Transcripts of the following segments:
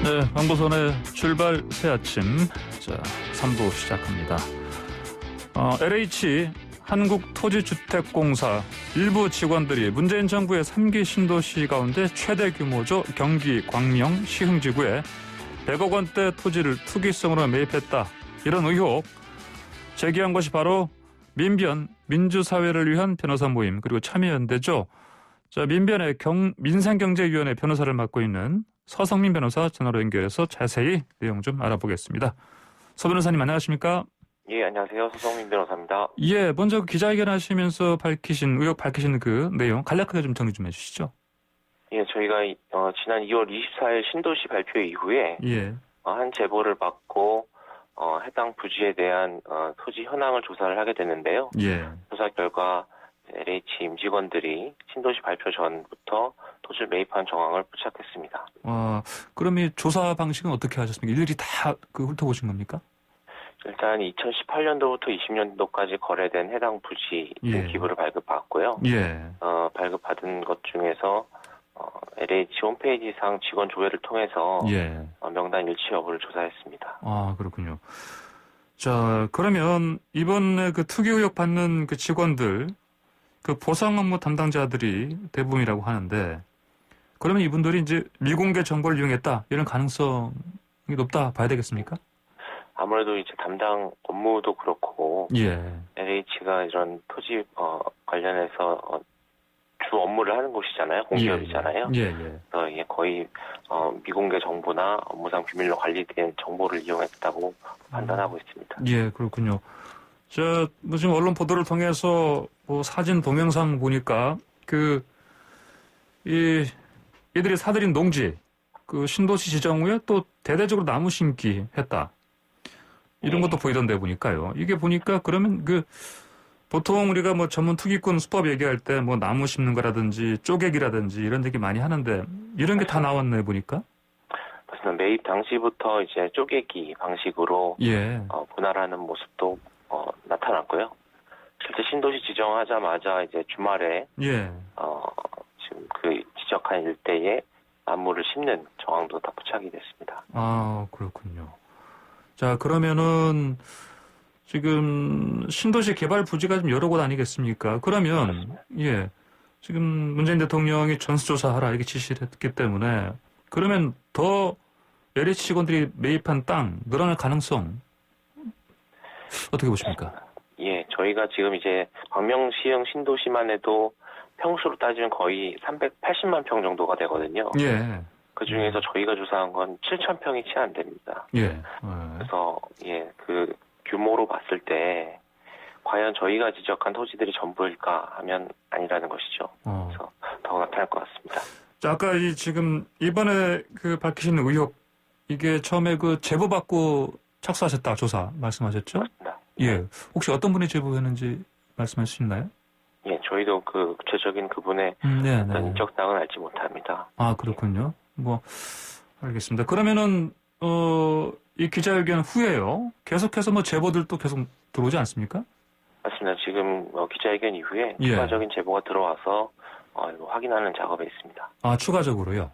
네, 황보선의 출발 새 아침. 자, 3부 시작합니다. LH 한국토지주택공사 일부 직원들이 문재인 정부의 3기 신도시 가운데 최대 규모죠. 경기 광명 시흥지구에 100억 원대 토지를 투기성으로 매입했다. 이런 의혹 제기한 것이 바로 민변, 민주사회를 위한 변호사 모임, 그리고 참여연대죠. 자, 민변의 민생경제위원회 변호사를 맡고 있는 서성민 변호사 전화로 연결해서 자세히 내용 좀 알아보겠습니다. 서 변호사님 안녕하십니까? 예, 안녕하세요. 서성민 변호사입니다. 예, 먼저 기자회견 하시면서 의혹 밝히신 그 내용 간략하게 좀 정리 좀 해주시죠. 예, 저희가 지난 2월 24일 신도시 발표 이후에 한 제보를 받고 해당 부지에 대한 토지 현황을 조사를 하게 됐는데요. 조사 결과 LH 임직원들이 신도시 발표 전부터 토지를 매입한 정황을 포착했습니다. 그럼 이 조사 방식은 어떻게 하셨습니까? 일일이 다 훑어보신 겁니까? 일단 2018년도부터 20년도까지 거래된 해당 부지 기부를 발급받았고요. 발급받은 것 중에서 LH 홈페이지상 직원 조회를 통해서 명단 일치 여부를 조사했습니다. 그렇군요. 자, 그러면 이번에 그 투기 의혹 받는 그 직원들, 그 보상 업무 담당자들이 대부분이라고 하는데, 그러면 이분들이 이제 미공개 정보를 이용했다, 이런 가능성이 높다 봐야 되겠습니까? 아무래도 이제 담당 업무도 그렇고, LH가 이런 토지 관련해서 주 업무를 하는 곳이잖아요. 공기업이잖아요. 그래서 이게 거의 미공개 정보나 업무상 비밀로 관리된 정보를 이용했다고 판단하고 있습니다. 그렇군요. 지금 언론 보도를 통해서 사진 동영상 보니까 이들이 사들인 농지, 그 신도시 지정 후에 또 대대적으로 나무 심기 했다. 이런 것도 보이던데 보니까요. 이게 보니까 그러면 보통 우리가 전문 투기꾼 수법 얘기할 때 나무 심는 거라든지 쪼개기라든지 이런 얘기 많이 하는데 이런 게 다 나왔네 보니까. 맞습니다. 매입 당시부터 이제 쪼개기 방식으로 분할하는 모습도 나타났고요. 실제 신도시 지정하자마자 이제 주말에 지금 그 지적한 일대에 나무를 심는 정황도 다 포착이 됐습니다. 그렇군요. 자, 그러면은 지금 신도시 개발 부지가 좀 여러 곳 아니겠습니까? 그러면 지금 문재인 대통령이 전수조사하라 이렇게 지시를 했기 때문에 그러면 더 LH 직원들이 매입한 땅 늘어날 가능성 어떻게 보십니까? 저희가 지금 이제 광명시흥 신도시만 해도 평수로 따지면 거의 380만 평 정도가 되거든요. 그 중에서 저희가 조사한 건 7,000평이 채 안 됩니다. 그래서 그 규모로 봤을 때 과연 저희가 지적한 토지들이 전부일까 하면 아니라는 것이죠. 그래서 더 나타날 것 같습니다. 자, 아까 지금 이번에 밝히신 의혹 이게 처음에 제보 받고 착수하셨다 조사 말씀하셨죠? 맞습니다. 혹시 어떤 분이 제보했는지 말씀할 수 있나요? 저희도 구체적인 그분의 어떤 인적사항은 알지 못합니다. 그렇군요. 알겠습니다. 그러면은 이 기자회견 후에요. 계속해서 제보들도 계속 들어오지 않습니까? 맞습니다. 지금 기자회견 이후에 추가적인 제보가 들어와서 이거 확인하는 작업에 있습니다. 추가적으로요?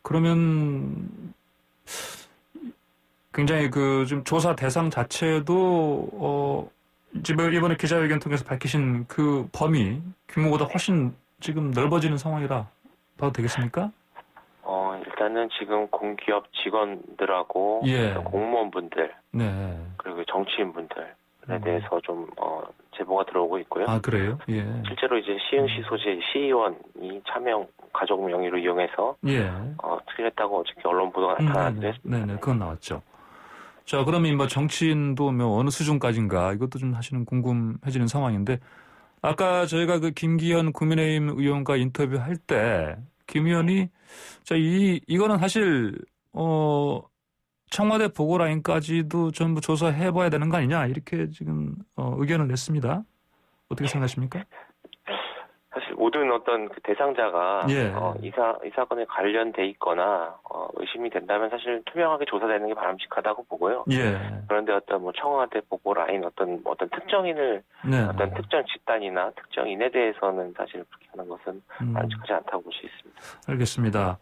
그러면 굉장히 좀 조사 대상 자체도 이번에 기자회견 통해서 밝히신 그 범위 규모보다 훨씬 지금 넓어지는 상황이라 봐도 되겠습니까? 일단은 지금 공기업 직원들하고 공무원분들 그리고 정치인분들에 대해서 좀 제보가 들어오고 있고요. 그래요? 실제로 이제 시흥시 소재 시의원이 차명 가족 명의로 이용해서 투기했다고 어저께 언론 보도가 나타났는데 그건 나왔죠. 자, 그러면 정치인도 어느 수준까지인가 이것도 좀 사실은 궁금해지는 상황인데 아까 저희가 김기현 국민의힘 의원과 인터뷰할 때 김 의원이 이거는 사실 청와대 보고 라인까지도 전부 조사해봐야 되는 거 아니냐 이렇게 지금 의견을 냈습니다. 어떻게 생각하십니까? 사실 모든 어떤 대상자가 이 사건에 관련돼 있거나 의심이 된다면 사실 투명하게 조사되는 게 바람직하다고 보고요. 그런데 어떤 청와대 보고 라인 어떤 특정인을 어떤 특정 집단이나 특정인에 대해서는 사실 그렇게 하는 것은 바람직하지 않다고 볼 수 있습니다. 알겠습니다.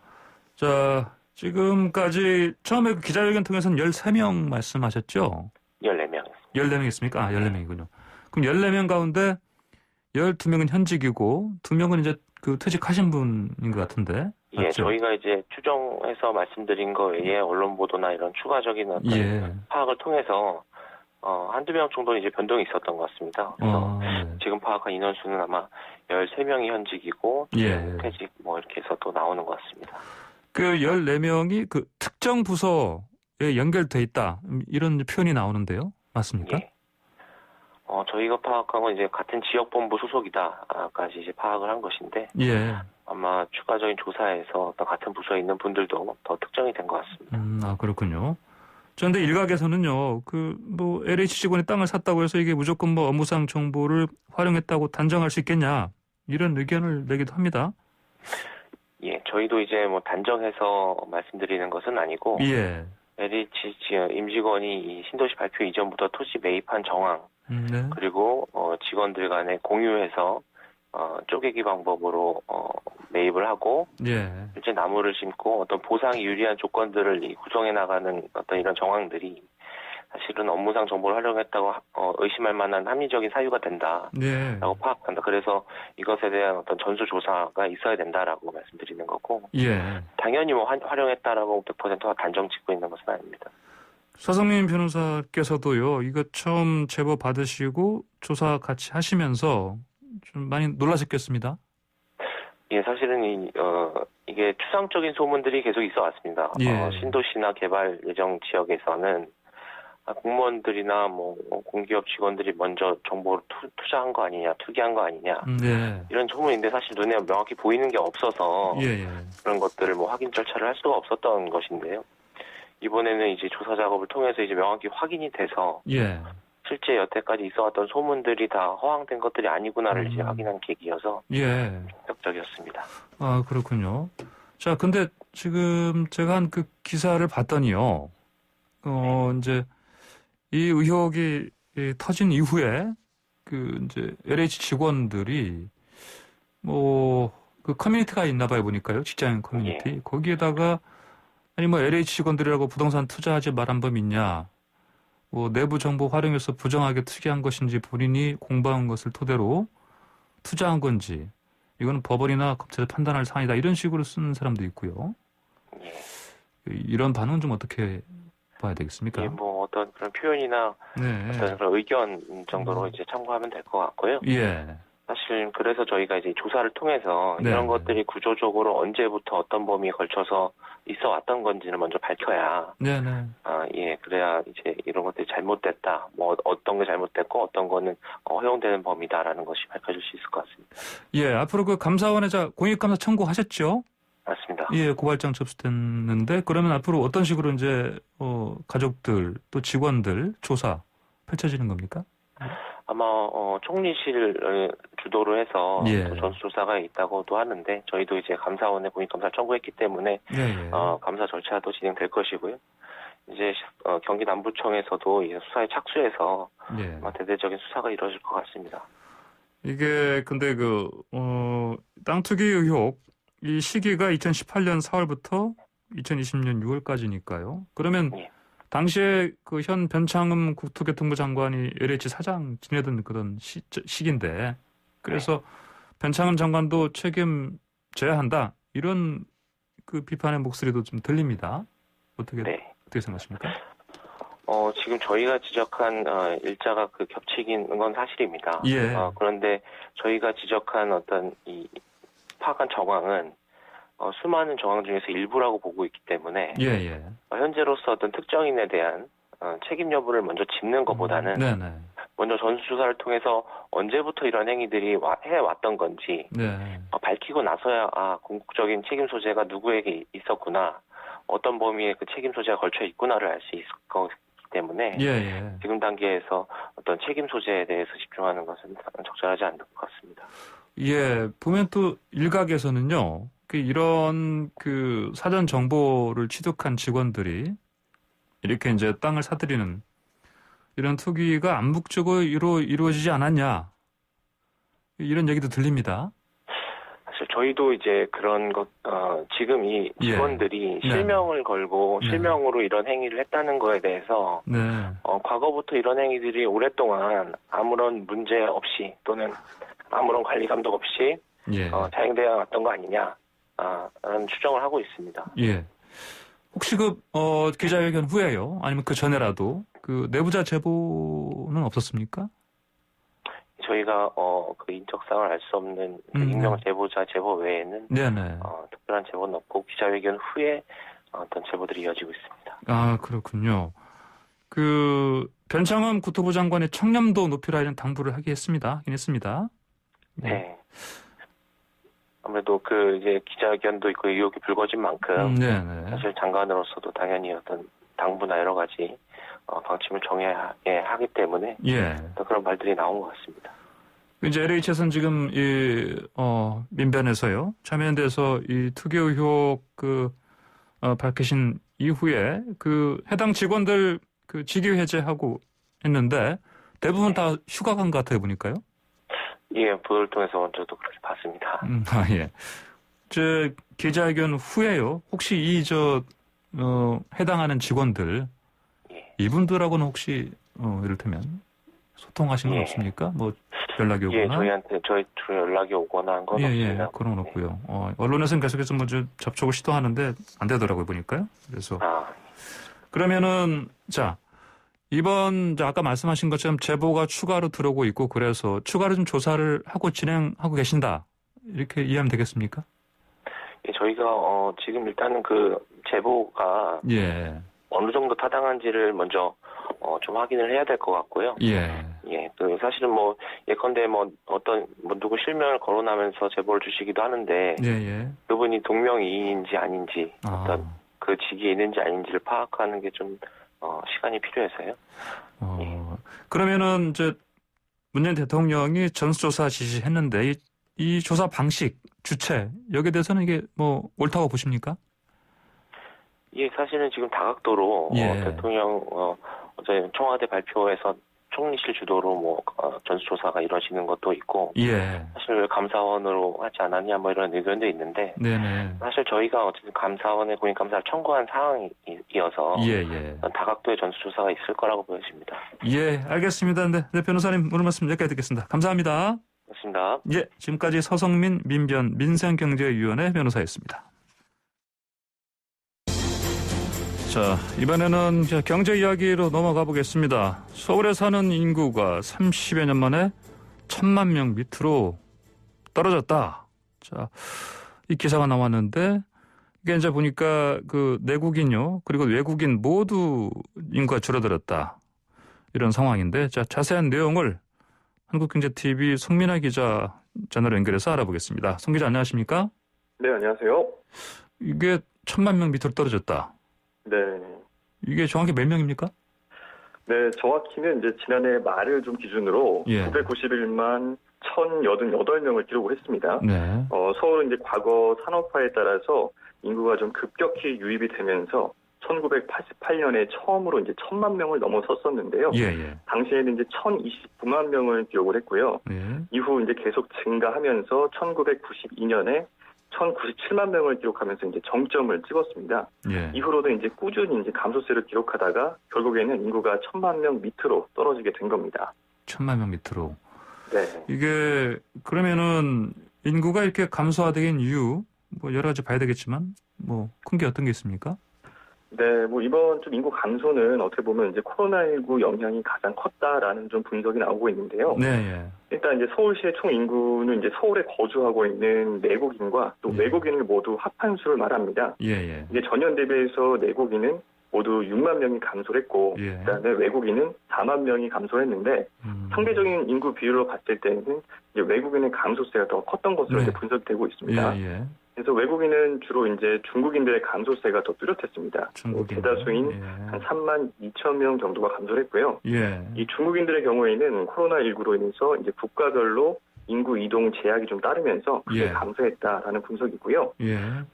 자, 지금까지 처음에 그 기자회견 통해서는 13명 말씀하셨죠? 14명. 14명 있습니까? 아, 14명이군요. 그럼 14명 가운데 12명은 현직이고 2명은 이제 그 퇴직하신 분인 것 같은데. 예, 맞죠? 저희가 이제 추정해서 말씀드린 거 외에 언론 보도나 이런 추가적인 어떤 파악을 통해서 한두 명 정도는 이제 변동이 있었던 것 같습니다. 그래서 지금 파악한 인원수는 아마 13명이 현직이고 퇴직 뭐 이렇게 해서 또 나오는 것 같습니다. 그 14명이 그 특정 부서에 연결돼 있다. 이런 표현이 나오는데요. 맞습니까? 예. 저희가 파악한 건 이제 같은 지역본부 소속이다까지 이제 파악을 한 것인데. 아마 추가적인 조사에서 어떤 같은 부서에 있는 분들도 더 특정이 된 것 같습니다. 그렇군요. 그런데 일각에서는요, LH 직원이 땅을 샀다고 해서 이게 무조건 업무상 정보를 활용했다고 단정할 수 있겠냐, 이런 의견을 내기도 합니다. 예, 저희도 이제 단정해서 말씀드리는 것은 아니고, LH 임직원이 이 신도시 발표 이전부터 토지 매입한 정황, 그리고 직원들 간에 공유해서 쪼개기 방법으로 매입을 하고 실제 나무를 심고 어떤 보상이 유리한 조건들을 구성해 나가는 어떤 이런 정황들이 사실은 업무상 정보를 활용했다고 의심할 만한 합리적인 사유가 된다라고 파악한다. 그래서 이것에 대한 어떤 전수조사가 있어야 된다라고 말씀드리는 거고 당연히 활용했다라고 100% 단정 짓고 있는 것은 아닙니다. 서성민 변호사께서도요, 이거 처음 제보 받으시고 조사 같이 하시면서 좀 많이 놀라셨겠습니다. 예, 사실은 이게 추상적인 소문들이 계속 있어 왔습니다. 신도시나 개발 예정 지역에서는 공무원들이나 공기업 직원들이 먼저 정보를 투자한 거 아니냐, 투기한 거 아니냐 이런 소문인데 사실 눈에 명확히 보이는 게 없어서 그런 것들을 확인 절차를 할 수가 없었던 것인데요. 이번에는 이제 조사 작업을 통해서 이제 명확히 확인이 돼서 실제 여태까지 있어왔던 소문들이 다 허황된 것들이 아니구나를 이제 확인한 계기여서 충격적이었습니다. 아, 그렇군요. 자, 근데 지금 제가 한 그 기사를 봤더니요. 이제 이 의혹이 터진 이후에 이제 LH 직원들이 그 커뮤니티가 있나 봐요, 보니까요. 직장 커뮤니티. 거기에다가 LH 직원들이라고 부동산 투자하지 말한 법 있냐. 내부 정보 활용해서 부정하게 투기한 것인지 본인이 공부한 것을 토대로 투자한 건지 이건 법원이나 검찰이 판단할 사안이다. 이런 식으로 쓰는 사람도 있고요. 이런 반응은 좀 어떻게 봐야 되겠습니까? 어떤 그런 표현이나 어떤 그런 의견 정도로 이제 참고하면 될 것 같고요. 사실 그래서 저희가 이제 조사를 통해서 이런 것들이 구조적으로 언제부터 어떤 범위에 걸쳐서 있어 왔던 건지를 먼저 밝혀야 그래야 이제 이런 것들이 잘못됐다. 어떤 게 잘못됐고 어떤 거는 허용되는 범위다라는 것이 밝혀질 수 있을 것 같습니다. 앞으로 그 감사원에 공익감사 청구하셨죠? 맞습니다. 고발장 접수됐는데 그러면 앞으로 어떤 식으로 이제 가족들 또 직원들 조사 펼쳐지는 겁니까? 아마 총리실 주도로 해서 전수조사가 있다고도 하는데 저희도 이제 감사원에 공익감사를 청구했기 때문에 감사 절차도 진행될 것이고요. 이제 경기 남부청에서도 이 수사에 착수해서 아마 대대적인 수사가 이루어질 것 같습니다. 이게 근데 땅 투기 의혹 이 시기가 2018년 4월부터 2020년 6월까지니까요. 그러면 당시에 그 현 변창흠 국토교통부 장관이 LH 사장 지내던 그런 시기인데 그래서 변창흠 장관도 책임져야 한다 이런 그 비판의 목소리도 좀 들립니다. 어떻게 생각하십니까? 지금 저희가 지적한 일자가 겹치긴 건 사실입니다. 그런데 저희가 지적한 어떤 이 파악한 정황은 수많은 정황 중에서 일부라고 보고 있기 때문에 현재로서 어떤 특정인에 대한 책임 여부를 먼저 짚는 것보다는 먼저 전수조사를 통해서 언제부터 이런 행위들이 해왔던 건지 밝히고 나서야 궁극적인 책임 소재가 누구에게 있었구나 어떤 범위에 그 책임 소재가 걸쳐 있구나를 알 수 있을 거기 때문에 지금 단계에서 어떤 책임 소재에 대해서 집중하는 것은 적절하지 않을 것 같습니다. 보면 또 일각에서는요. 이런 사전 정보를 취득한 직원들이 이렇게 이제 땅을 사들이는 이런 투기가 암묵적으로 이루어지지 않았냐 이런 얘기도 들립니다. 사실 저희도 이제 그런 것, 지금 이 직원들이 실명을 걸고 실명으로 이런 행위를 했다는 거에 대해서, 과거부터 이런 행위들이 오랫동안 아무런 문제 없이 또는 아무런 관리 감독 없이, 자행되어 왔던 거 아니냐, 라는 추정을 하고 있습니다. 예. 혹시 기자회견 후에요? 아니면 그 전에라도 그 내부자 제보는 없었습니까? 저희가 그 인적사항을 알 수 없는 그 익명 제보자 제보 외에는 특별한 제보는 없고 기자회견 후에 어떤 제보들이 이어지고 있습니다. 아, 그렇군요. 그 변창흠 국토부 장관이 청렴도 높이라는 당부를 하긴 했습니다. 네. 아무래도 그 이제 기자회견도 있고 의혹이 불거진 만큼 사실 장관으로서도 당연히 어떤 당부나 여러 가지 방침을 정해야 하기 때문에 또 그런 말들이 나온 것 같습니다. 이제 LH에서는 지금 민변에서요 참여연대에서 이 투기 의혹 밝히신 이후에 그 해당 직원들 그 직위 해제하고 했는데 대부분 다 휴가 간 것 같아요 보니까요. 예, 보도를 통해서 저도 그렇게 봤습니다. 예. 기자회견 후에요. 혹시 해당하는 직원들, 이분들하고는 혹시, 이를테면, 소통하신 건 없습니까? 뭐, 연락이 오거나? 예, 저희한테, 저희 연락이 오거나 한 건 없습니다. 예, 그런 건 없고요. 언론에서는 계속해서 접촉을 시도하는데 안 되더라고요, 보니까요. 그래서. 그러면은, 이번 아까 말씀하신 것처럼 제보가 추가로 들어오고 있고 그래서 추가로 좀 조사를 하고 진행하고 계신다. 이렇게 이해하면 되겠습니까? 예, 저희가 지금 일단은 그 제보가 어느 정도 타당한지를 먼저 좀 확인을 해야 될 것 같고요. 그 사실은 예컨대 누구 실명을 거론하면서 제보를 주시기도 하는데 그분이 동명이인인지 아닌지 어떤 그 직위에 있는지 아닌지를 파악하는 게 좀 시간이 필요해서요. 그러면은 문재인 대통령이 전수조사 지시했는데 이 조사 방식, 주체 여기에 대해서는 이게 옳다고 보십니까? 예, 사실은 지금 다각도로 대통령 어제 청와대 발표에서 총리실 주도로 전수조사가 이루어지는 것도 있고 사실 감사원으로 하지 않았냐 이런 의견도 있는데 사실 저희가 어쨌든 감사원에 고인감사를 청구한 상황이어서 다각도의 전수조사가 있을 거라고 보여집니다. 예, 알겠습니다. 네, 변호사님 오늘 말씀 여기까지 듣겠습니다. 감사합니다. 고맙습니다. 예, 지금까지 서성민 민변 민생경제위원회 변호사였습니다. 자, 이번에는 경제 이야기로 넘어가 보겠습니다. 서울에 사는 인구가 30여 년 만에 1,000만 명 밑으로 떨어졌다. 자, 이 기사가 나왔는데 이게 이제 보니까 그 내국인요, 그리고 외국인 모두 인구가 줄어들었다. 이런 상황인데, 자세한 내용을 한국경제TV 송민아 기자 전화로 연결해서 알아보겠습니다. 송 기자 안녕하십니까? 네, 안녕하세요. 이게 1,000만 명 밑으로 떨어졌다. 네. 이게 정확히 몇 명입니까? 네, 정확히는 이제 지난해 말을 좀 기준으로 991만 1,088명을 기록을 했습니다. 서울은 이제 과거 산업화에 따라서 인구가 좀 급격히 유입이 되면서 1988년에 처음으로 이제 1,000만 명을 넘어섰었는데요. 당시에는 이제 1,029만 명을 기록을 했고요. 이후 이제 계속 증가하면서 1992년에 1,097만 명을 기록하면서 이제 정점을 찍었습니다. 이후로도 이제 꾸준히 이제 감소세를 기록하다가 결국에는 인구가 1,000만 명 밑으로 떨어지게 된 겁니다. 1,000만 명 밑으로. 네. 이게 그러면은 인구가 이렇게 감소화된 이유 여러 가지 봐야 되겠지만 큰 게 어떤 게 있습니까? 네, 이번 좀 인구 감소는 어떻게 보면 이제 코로나19 영향이 가장 컸다라는 좀 분석이 나오고 있는데요. 일단 이제 서울시의 총 인구는 이제 서울에 거주하고 있는 내국인과 또 외국인을 모두 합한 수를 말합니다. 이제 전년 대비해서 내국인은 모두 6만 명이 감소를 했고, 그다음에 외국인은 4만 명이 감소했는데 상대적인 인구 비율로 봤을 때는 이제 외국인의 감소세가 더 컸던 것으로 이제 분석되고 있습니다. 그래서 외국인은 주로 이제 중국인들의 감소세가 더 뚜렷했습니다. 대다수인 한 3만 2천 명 정도가 감소를 했고요. 이 중국인들의 경우에는 코로나19로 인해서 이제 국가별로 인구 이동 제약이 좀 따르면서 크게 감소했다라는 분석이고요.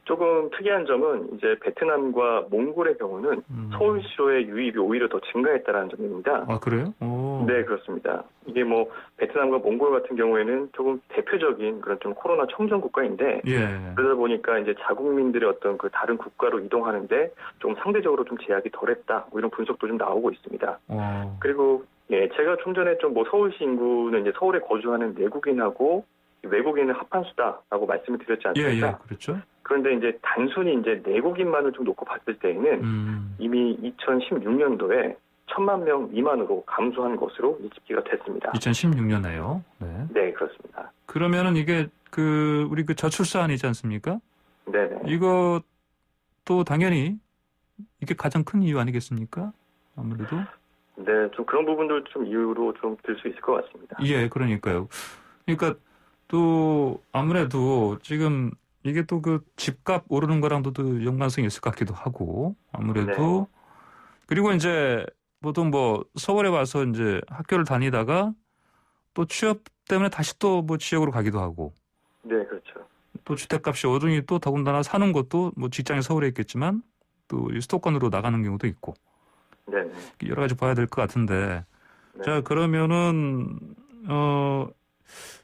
조금 특이한 점은 이제 베트남과 몽골의 경우는 서울시로의 유입이 오히려 더 증가했다라는 점입니다. 아, 그래요? 오. 네, 그렇습니다. 이게 뭐 베트남과 몽골 같은 경우에는 조금 대표적인 그런 좀 코로나 청정 국가인데 그러다 보니까 이제 자국민들의 어떤 그 다른 국가로 이동하는데 좀 상대적으로 좀 제약이 덜했다. 뭐 이런 분석도 좀 나오고 있습니다. 그리고 제가 좀 전에 좀 뭐 서울시 인구는 이제 서울에 거주하는 내국인하고 외국인을 합한 수다라고 말씀을 드렸지 않습니까? 그렇죠. 그런데 이제 단순히 이제 내국인만을 좀 놓고 봤을 때에는 이미 2016년도에 1,000만 명 미만으로 감소한 것으로 집계가 됐습니다. 2016년에요. 네, 그렇습니다. 그러면은 이게 우리 저출산이지 않습니까? 네네. 이것도 당연히 이게 가장 큰 이유 아니겠습니까? 아무래도. 네, 좀 그런 부분들 좀 이유로 좀 들 수 있을 것 같습니다. 예, 그러니까요. 그러니까 또 아무래도 지금 이게 또 그 집값 오르는 거랑도 또 연관성이 있을 것 같기도 하고 아무래도 그리고 이제 보통 뭐 서울에 와서 이제 학교를 다니다가 또 취업 때문에 다시 또 뭐 지역으로 가기도 하고. 네, 그렇죠. 또 주택값이 오르니 또 더군다나 사는 것도 뭐 직장이 서울에 있겠지만 또 수도권으로 나가는 경우도 있고. 네. 여러 가지 봐야 될 것 같은데. 자, 그러면은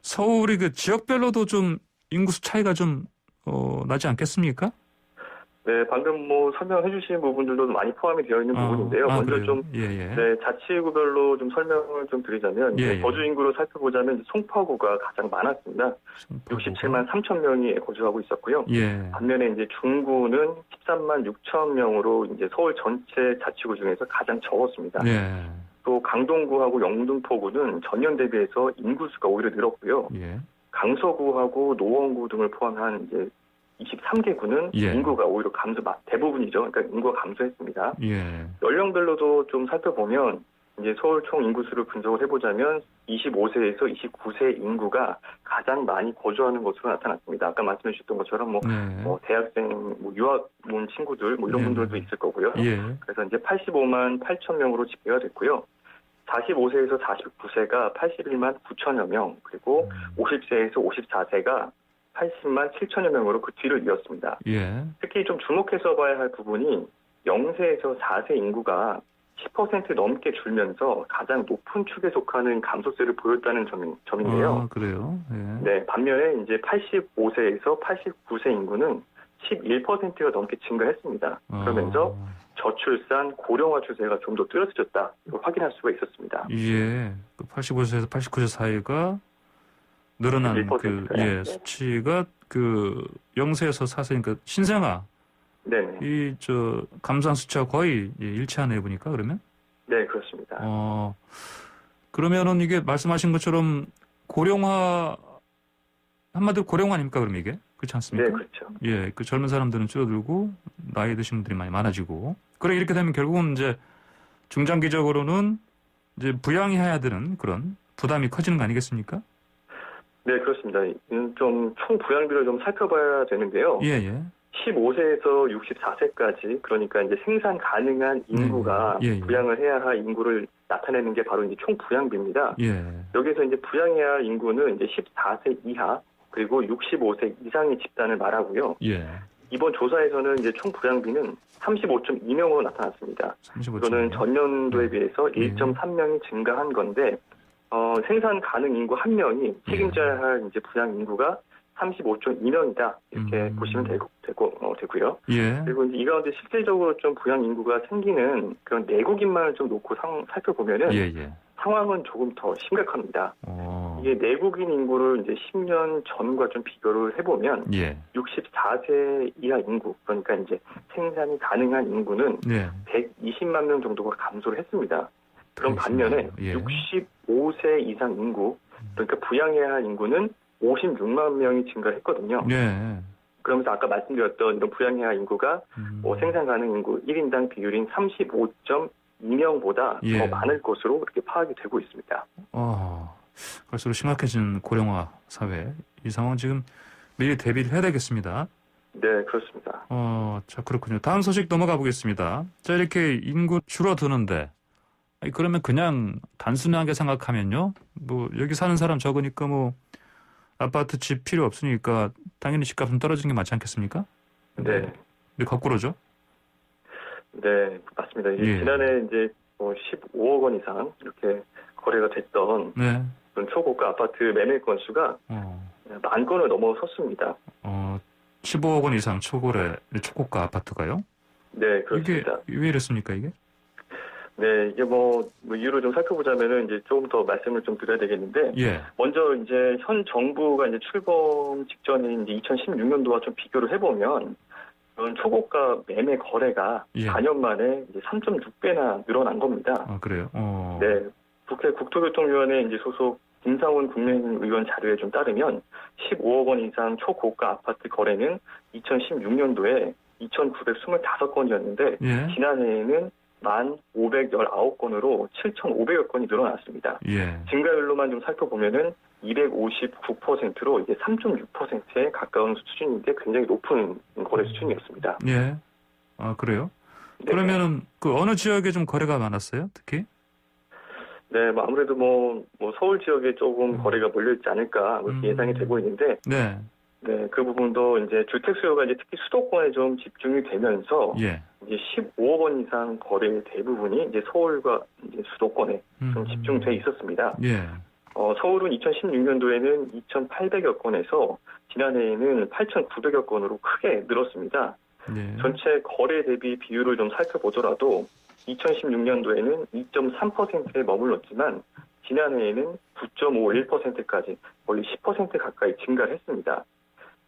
서울이 그 지역별로도 좀 인구수 차이가 좀 나지 않겠습니까? 네, 방금 뭐 설명해 주신 부분들도 많이 포함이 되어 있는 부분인데요. 먼저 그래요? 좀 자치구별로 좀 설명을 좀 드리자면 거주 인구로 살펴보자면 송파구가 가장 많았습니다. 67만 3천 명이 거주하고 있었고요. 반면에 이제 중구는 13만 6천 명으로 이제 서울 전체 자치구 중에서 가장 적었습니다. 또 강동구하고 영등포구는 전년 대비해서 인구수가 오히려 늘었고요. 강서구하고 노원구 등을 포함한 이제 23개 구는 인구가 오히려 대부분이죠. 그러니까 인구가 감소했습니다. 연령별로도 좀 살펴보면 이제 서울 총 인구수를 분석을 해보자면 25세에서 29세 인구가 가장 많이 거주하는 것으로 나타났습니다. 아까 말씀해 주셨던 것처럼 뭐 대학생, 뭐 유학 온 친구들 뭐 이런 분들도 있을 거고요. 그래서 이제 85만 8천 명으로 집계가 됐고요. 45세에서 49세가 81만 9천여 명, 그리고 50세에서 54세가 80만 7천여 명으로 그 뒤를 이었습니다. 특히 좀 주목해서 봐야 할 부분이 0세에서 4세 인구가 10% 넘게 줄면서 가장 높은 축에 속하는 감소세를 보였다는 점인데요. 그래요? 네, 반면에 이제 85세에서 89세 인구는 11%가 넘게 증가했습니다. 그러면서 저출산, 고령화 추세가 좀 더 뚜렷해졌다. 이걸 확인할 수가 있었습니다. 85세에서 89세 사이가 늘어난 수치가 0세에서 4세니까 신생아. 감소한 수치와 거의 일치하네요, 보니까, 그러면? 네, 그렇습니다. 그러면은 이게 말씀하신 것처럼 한마디로 고령화 아닙니까, 그럼 이게? 그렇지 않습니까? 네, 그렇죠. 그 젊은 사람들은 줄어들고, 나이 드신 분들이 많이 많아지고. 이렇게 되면 결국은 이제 중장기적으로는 이제 부양해야 되는 그런 부담이 커지는 거 아니겠습니까? 네, 그렇습니다. 좀 총 부양비를 좀 살펴봐야 되는데요. 15세에서 64세까지 그러니까 이제 생산 가능한 인구가 부양을 해야 할 인구를 나타내는 게 바로 이제 총 부양비입니다. 여기서 이제 부양해야 할 인구는 이제 14세 이하 그리고 65세 이상의 집단을 말하고요. 이번 조사에서는 이제 총 부양비는 35.2명으로 나타났습니다. 이거는 전년도에 비해서 1.3명이 증가한 건데 생산 가능 인구 1명이 책임져야 할 이제 부양 인구가 35.2명이다. 이렇게 보시면 되고요. 그리고 이제 이 가운데 실질적으로 좀 부양 인구가 생기는 그런 내국인만을 좀 놓고 살펴보면은 상황은 조금 더 심각합니다. 이게 내국인 인구를 이제 10년 전과 좀 비교를 해보면 64세 이하 인구, 그러니까 이제 생산이 가능한 인구는 120만 명 정도가 감소를 했습니다. 그럼 반면에 65세 이상 인구, 그러니까 부양해야 할 인구는 56만 명이 증가했거든요. 그러면서 아까 말씀드렸던 이런 부양해야 할 인구가 생산 가능 인구 1인당 비율인 35.2명보다 더 많을 것으로 이렇게 파악이 되고 있습니다. 갈수록 심각해진 고령화 사회. 이 상황 지금 미리 대비를 해야 되겠습니다. 네, 그렇습니다. 자, 그렇군요. 다음 소식 넘어가 보겠습니다. 자, 이렇게 인구 줄어드는데 그러면 그냥 단순하게 생각하면요. 뭐 여기 사는 사람 적으니까 뭐 아파트 집 필요 없으니까 당연히 집값은 떨어지는 게 맞지 않겠습니까? 네. 왜 거꾸로죠? 네, 맞습니다. 예. 지난해 이제 15억 원 이상 이렇게 거래가 됐던 네. 그런 초고가 아파트 매매 건수가 10,000건을 넘어섰습니다. 15억 원 이상 초고가 아파트가요? 네, 그렇습니다. 이게 왜 이랬습니까, 이게? 네, 이게 이유를 좀 살펴보자면은 이제 조금 더 말씀을 좀 드려야 되겠는데, 예. 먼저 이제 현 정부가 이제 출범 직전인 이제 2016년도와 좀 비교를 해보면, 그런 초고가 매매 거래가 4년 만에 이제 3.6배나 늘어난 겁니다. 아, 그래요? 네, 국회 국토교통위원회 이제 소속 김상훈 국민의원 자료에 좀 따르면 15억 원 이상 초고가 아파트 거래는 2016년도에 2,925건이었는데 예. 지난해에는 1,519건으로 7,500여 건이 늘어났습니다. 예. 증가율로만 좀 살펴보면은 259%로 이게 3.6%에 가까운 수준인데 굉장히 높은 거래 수준이었습니다. 예. 아, 그래요? 네. 그러면은 그 어느 지역에 좀 거래가 많았어요? 특히? 네, 아무래도 서울 지역에 조금 거래가 몰려있지 않을까 그렇게 예상이 되고 있는데, 네. 네, 그 부분도 이제 주택 수요가 이제 특히 수도권에 좀 집중이 되면서 예. 이제 15억 원 이상 거래의 대부분이 이제 서울과 이제 수도권에 좀 집중돼 있었습니다. 예. 서울은 2016년도에는 2,800여 건에서 지난해에는 8,900여 건으로 크게 늘었습니다. 네. 전체 거래 대비 비율을 좀 살펴보더라도 2016년도에는 2.3%에 머물렀지만 지난해에는 9.51%까지 거의 10% 가까이 증가를 했습니다.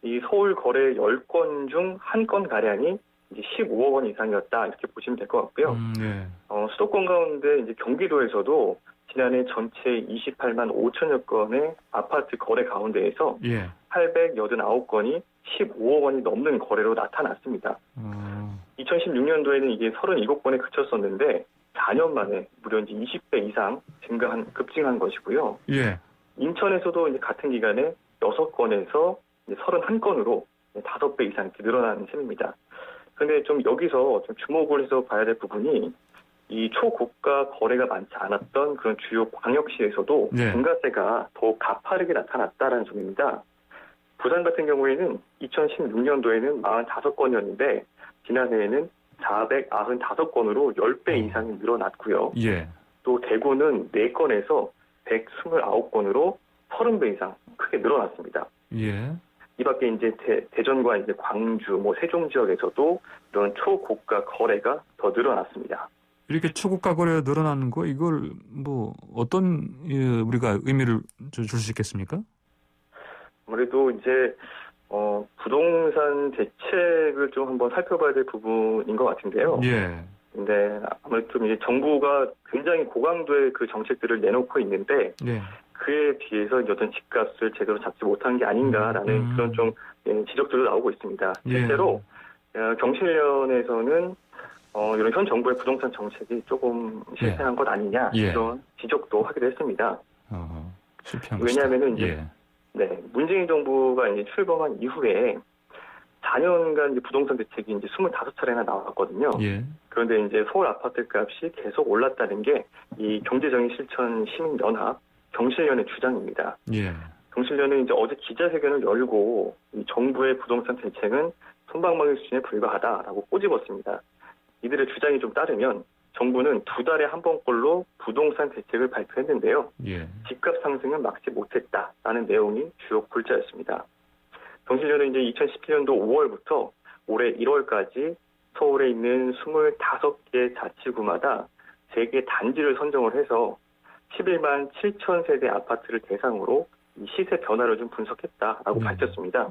이 서울 거래 10건 중 1건 가량이 이제 15억 원 이상이었다 이렇게 보시면 될 것 같고요. 네. 수도권 가운데 이제 경기도에서도 지난해 전체 28만 5천여 건의 아파트 거래 가운데에서 889건이 15억 원이 넘는 거래로 나타났습니다. 2016년도에는 이게 37건에 그쳤었는데 4년 만에 무려 이제 20배 이상 급증한 것이고요. 예. 인천에서도 이제 같은 기간에 6건에서 31건으로 5배 이상 이렇게 늘어나는 셈입니다. 그런데 좀 여기서 좀 주목을 해서 봐야 될 부분이 이 초고가 거래가 많지 않았던 그런 주요 광역시에서도 증가세가 더욱 가파르게 나타났다는 점입니다. 부산 같은 경우에는 2016년도에는 45건이었는데 지난해에는 495건으로 10배 이상이 늘어났고요. 예. 또 대구는 4건에서 129건으로 30배 이상 크게 늘어났습니다. 예. 이 밖에 이제 대전과 이제 광주, 세종 지역에서도 이런 초고가 거래가 더 늘어났습니다. 이렇게 초고가 거래가 늘어나는 거 이걸 어떤 우리가 의미를 줄 수 있겠습니까? 아무래도 이제 부동산 대책을 좀 한번 살펴봐야 될 부분인 것 같은데요. 예. 근데 아무래도 이제 정부가 굉장히 고강도의 그 정책들을 내놓고 있는데 그에 비해서 이제 어떤 집값을 제대로 잡지 못한 게 아닌가라는 그런 좀 지적들도 나오고 있습니다. 실제로 경실련에서는 이런 현 정부의 부동산 정책이 조금 실패한 것 아니냐 이런 지적도 하기도 했습니다. 왜냐하면은 이제 문재인 정부가 이제 출범한 이후에 4년간 이제 부동산 대책이 이제 25차례나 나왔거든요. 그런데 이제 서울 아파트 값이 계속 올랐다는 게 이 경제정의실천 시민연합 경실련의 주장입니다. 경실련은 이제 어제 기자회견을 열고 이 정부의 부동산 대책은 솜방망이 수준에 불과하다라고 꼬집었습니다. 이들의 주장이 좀 따르면 정부는 2달에 한 번꼴로 부동산 대책을 발표했는데요. 집값 상승은 막지 못했다라는 내용이 주요 골자였습니다. 경실련은 이제 2017년도 5월부터 올해 1월까지 서울에 있는 25개 자치구마다 3개 단지를 선정을 해서 11만 7천 세대 아파트를 대상으로 이 시세 변화를 좀 분석했다라고 밝혔습니다.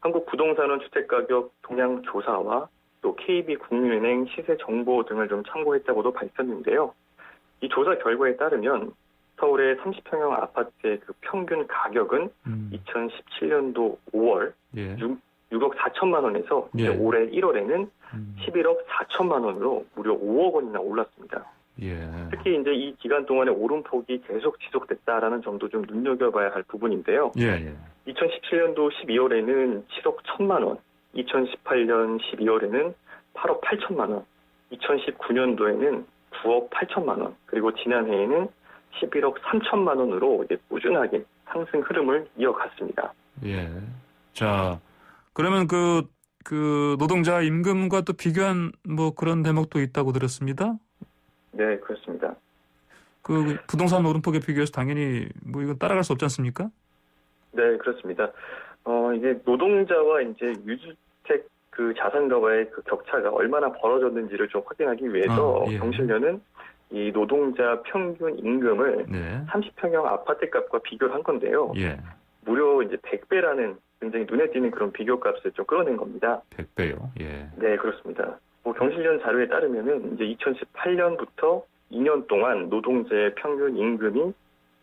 한국부동산원 주택가격 동향 조사와 또 KB국민은행 시세 정보 등을 좀 참고했다고도 밝혔는데요. 이 조사 결과에 따르면 서울의 30평형 아파트의 그 평균 가격은 2017년도 5월 6억 4천만 원에서 올해 1월에는 11억 4천만 원으로 무려 5억 원이나 올랐습니다. 특히 이제 이 기간 동안의 오름폭이 계속 지속됐다라는 점도 좀 눈여겨봐야 할 부분인데요. 2017년도 12월에는 7억 1천만 원, 2018년 12월에는 8억 8천만 원, 2019년도에는 9억 8천만 원, 그리고 지난해에는 11억 3천만 원으로 이제 꾸준하게 상승 흐름을 이어갔습니다. 예. 자, 그러면 그 노동자 임금과 또 비교한 뭐 그런 대목도 있다고 들었습니다. 네, 그렇습니다. 그 부동산 오름폭에 비교해서 당연히 뭐 이건 따라갈 수 없지 않습니까? 네, 그렇습니다. 이게 노동자와 이제 유주택 그 자산가와의 그 격차가 얼마나 벌어졌는지를 좀 확인하기 위해서 예. 경실련은 이 노동자 평균 임금을 네. 30평형 아파트 값과 비교를 한 건데요. 예. 무려 이제 100배라는 굉장히 눈에 띄는 그런 비교값을 좀 끌어낸 겁니다. 100배요. 예. 네, 그렇습니다. 뭐 경실련 자료에 따르면은 이제 2018년부터 2년 동안 노동자의 평균 임금이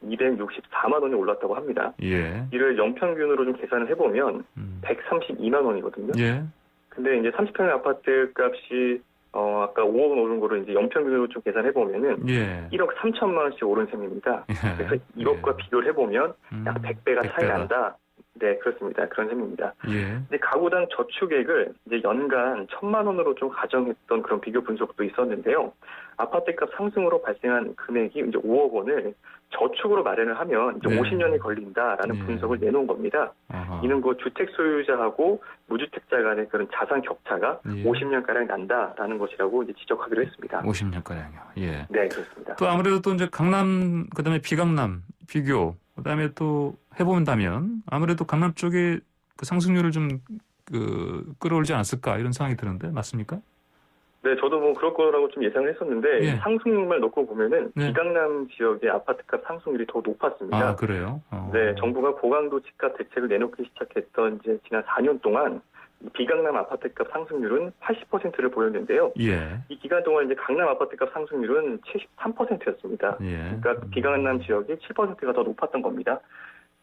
264만 원이 올랐다고 합니다. 예. 이를 연평균으로 좀 계산을 해보면 132만 원이거든요. 예. 근데 이제 30평형 아파트 값이 아까 5억 원 오른 거를 이제 연평균으로 좀 계산해보면은 예. 1억 3천만 원씩 오른 셈입니다. 예. 그래서 이것과 비교를 해보면 약 100배가 차이 100배다. 난다. 네, 그렇습니다. 그런 셈입니다. 예. 이제 가구당 저축액을 이제 연간 1,000만 원으로 좀 가정했던 그런 비교 분석도 있었는데요. 아파트값 상승으로 발생한 금액이 이제 5억 원을 저축으로 마련을 하면 이제 네. 50년이 걸린다라는 예. 분석을 내놓은 겁니다. 아하. 이는 그 주택 소유자하고 무주택자 간의 그런 자산 격차가 예. 50년가량 난다라는 것이라고 이제 지적하기로 했습니다. 50년가량이요. 예. 네, 그렇습니다. 또 아무래도 또 이제 강남 그다음에 비강남 비교 그다음에 또 해본다면 아무래도 강남 쪽에 그 상승률을 좀 끌어올지 않았을까 이런 생각이 드는데 맞습니까? 네, 저도 뭐 그럴 거라고 좀 예상을 했었는데 예. 상승률만 놓고 보면은 네. 비강남 지역의 아파트값 상승률이 더 높았습니다. 아 그래요? 네, 정부가 고강도 집값 대책을 내놓기 시작했던 이제 지난 4년 동안 비강남 아파트값 상승률은 80%를 보였는데요. 예. 이 기간 동안 이제 강남 아파트값 상승률은 73%였습니다. 예. 그러니까 비강남 지역이 7%가 더 높았던 겁니다.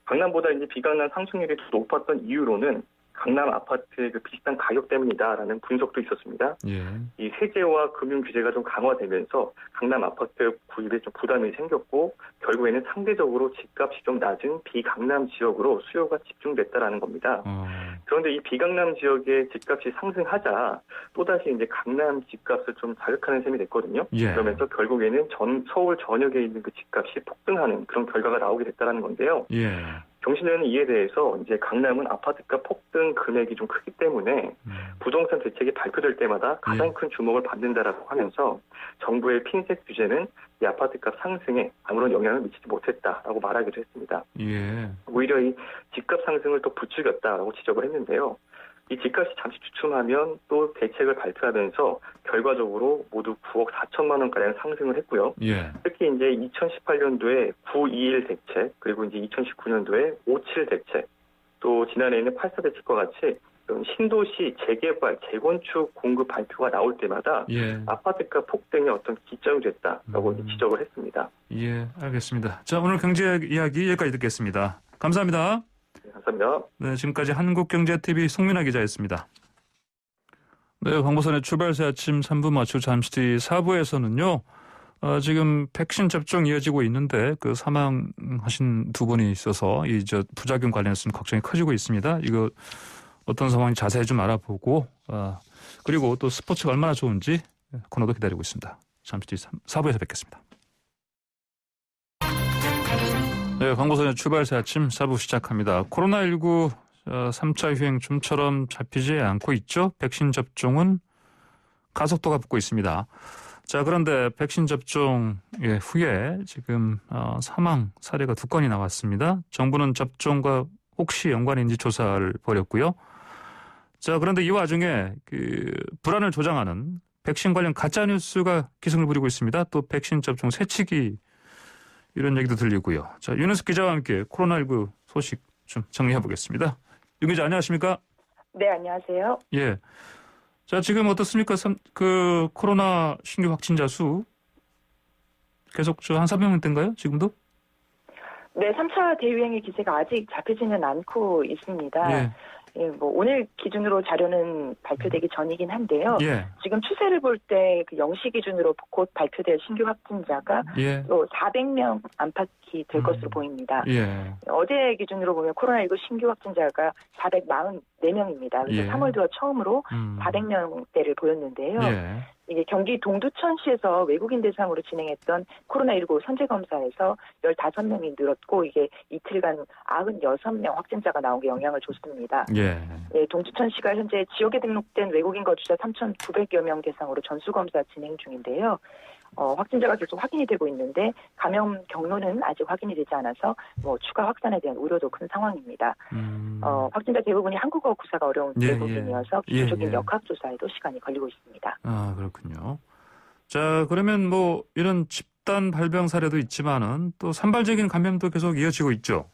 강남보다 이제 비강남 상승률이 더 높았던 이유로는 강남 아파트의 그 비슷한 가격 때문이다라는 분석도 있었습니다. 예. 이 세제와 금융 규제가 좀 강화되면서 강남 아파트 구입에 좀 부담이 생겼고 결국에는 상대적으로 집값이 좀 낮은 비강남 지역으로 수요가 집중됐다라는 겁니다. 그런데 이 비강남 지역의 집값이 상승하자 또다시 이제 강남 집값을 좀 자극하는 셈이 됐거든요. 예. 그러면서 결국에는 서울 전역에 있는 그 집값이 폭등하는 그런 결과가 나오게 됐다는 건데요. 예. 경실련은 이에 대해서 이제 강남은 아파트값 폭등 금액이 좀 크기 때문에 부동산 대책이 발표될 때마다 가장 큰 주목을 받는다라고 하면서 정부의 핀셋 규제는 이 아파트값 상승에 아무런 영향을 미치지 못했다라고 말하기도 했습니다. 예. 오히려 이 집값 상승을 더 부추겼다라고 지적을 했는데요. 이 집값이 잠시 주춤하면 또 대책을 발표하면서 결과적으로 모두 9억 4천만 원가량 상승을 했고요. 예. 특히 이제 2018년도에 921 대책, 그리고 이제 2019년도에 57 대책, 또 지난해에는 84 대책과 같이 신도시 재개발, 재건축 공급 발표가 나올 때마다 예. 아파트값 폭등의 어떤 기점이 됐다라고 지적을 했습니다. 예, 알겠습니다. 자, 오늘 경제 이야기 여기까지 듣겠습니다. 감사합니다. 네, 감사합니다. 네, 지금까지 한국경제TV 송민아 기자였습니다. 네, 황보선의 출발새 아침 3부 마치고 잠시 뒤 4부에서는요. 지금 백신 접종 이어지고 있는데 그 사망하신 두 분이 있어서 부작용 관련해서는 걱정이 커지고 있습니다. 이거 어떤 상황인지 자세히 좀 알아보고 그리고 또 스포츠가 얼마나 좋은지 코너도 기다리고 있습니다. 잠시 뒤 4부에서 뵙겠습니다. 네, 광고선의 출발새 아침 4부 시작합니다. 코로나19 3차 유행 좀처럼 잡히지 않고 있죠. 백신 접종은 가속도가 붙고 있습니다. 자, 그런데 백신 접종 후에 지금 사망 사례가 2건이 나왔습니다. 정부는 접종과 혹시 연관인지 조사를 벌였고요. 자, 그런데 이 와중에 불안을 조장하는 백신 관련 가짜뉴스가 기승을 부리고 있습니다. 또 백신 접종 새치기 이런 얘기도 들리고요. 자, 윤은숙 기자와 함께 코로나19 소식 좀 정리해 보겠습니다. 윤 기자 안녕하십니까? 네, 안녕하세요. 예. 자, 지금 어떻습니까? 그 코로나 신규 확진자 수 계속 한 300명대인가요? 지금도? 네, 3차 대유행의 기세가 아직 잡히지는 않고 있습니다. 예. 예, 뭐 오늘 기준으로 자료는 발표되기 전이긴 한데요. 예. 지금 추세를 볼 때 그 0시 기준으로 곧 발표될 신규 확진자가 예. 또 400명 안팎이 될 것으로 보입니다. 예. 어제 기준으로 보면 코로나19 신규 확진자가 444명입니다. 그래서 예. 3월 들어 처음으로 400명대를 보였는데요. 예. 이게 경기 동두천시에서 외국인 대상으로 진행했던 코로나19 선제검사에서 15명이 늘었고 이게 이틀간 96명 확진자가 나온 게 영향을 줬습니다. 예. 네, 동두천시가 현재 지역에 등록된 외국인 거주자 3,900여 명 대상으로 전수검사 진행 중인데요. 확진자가 계속 확인이 되고 있는데 감염 경로는 아직 확인이 되지 않아서 추가 확산에 대한 우려도 큰 상황입니다. 확진자 대부분이 한국어 구사가 어려운 외국인이어서 기초적인 역학조사에도 시간이 걸리고 있습니다. 아, 그렇군요. 자, 그러면 이런 집단 발병 사례도 있지만은 또 산발적인 감염도 계속 이어지고 있죠?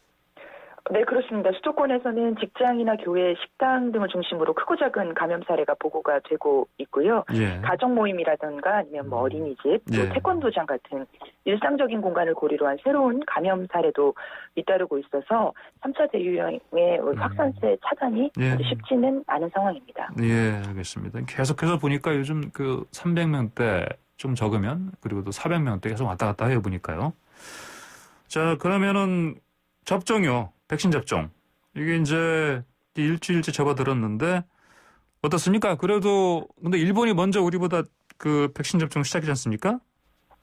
네, 그렇습니다. 수도권에서는 직장이나 교회, 식당 등을 중심으로 크고 작은 감염 사례가 보고가 되고 있고요. 가족 모임이라든가 아니면 어린이집, 또 태권도장 같은 일상적인 공간을 고리로 한 새로운 감염 사례도 잇따르고 있어서 3차 대유행의 확산세 차단이 아주 쉽지는 않은 상황입니다. 예, 알겠습니다. 계속해서 보니까 요즘 300명대 좀 적으면 그리고 또 400명대 계속 왔다 갔다 해요, 보니까요. 자, 그러면은 접종이요. 백신 접종. 이게 이제 일주일째 접어들었는데 어떻습니까? 그래도 근데 일본이 먼저 우리보다 백신 접종 시작이지 않습니까?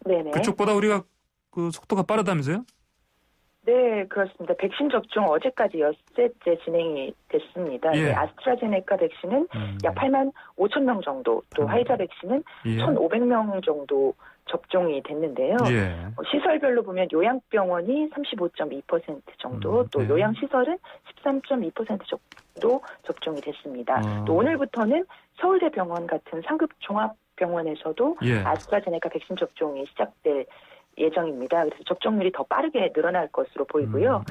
네네. 그쪽보다 우리가 속도가 빠르다면서요? 네, 그렇습니다. 백신 접종 어제까지 엿새째 진행이 됐습니다. 네, 아스트라제네카 백신은 약 8만 5천 명 정도, 또 화이자 백신은 1,500명 정도 접종이 됐는데요. 시설별로 보면 요양병원이 35.2% 정도, 또 요양시설은 13.2% 정도 접종이 됐습니다. 또 오늘부터는 서울대병원 같은 상급 종합병원에서도 아스트라제네카 백신 접종이 시작될 예정입니다. 그래서 접종률이 더 빠르게 늘어날 것으로 보이고요.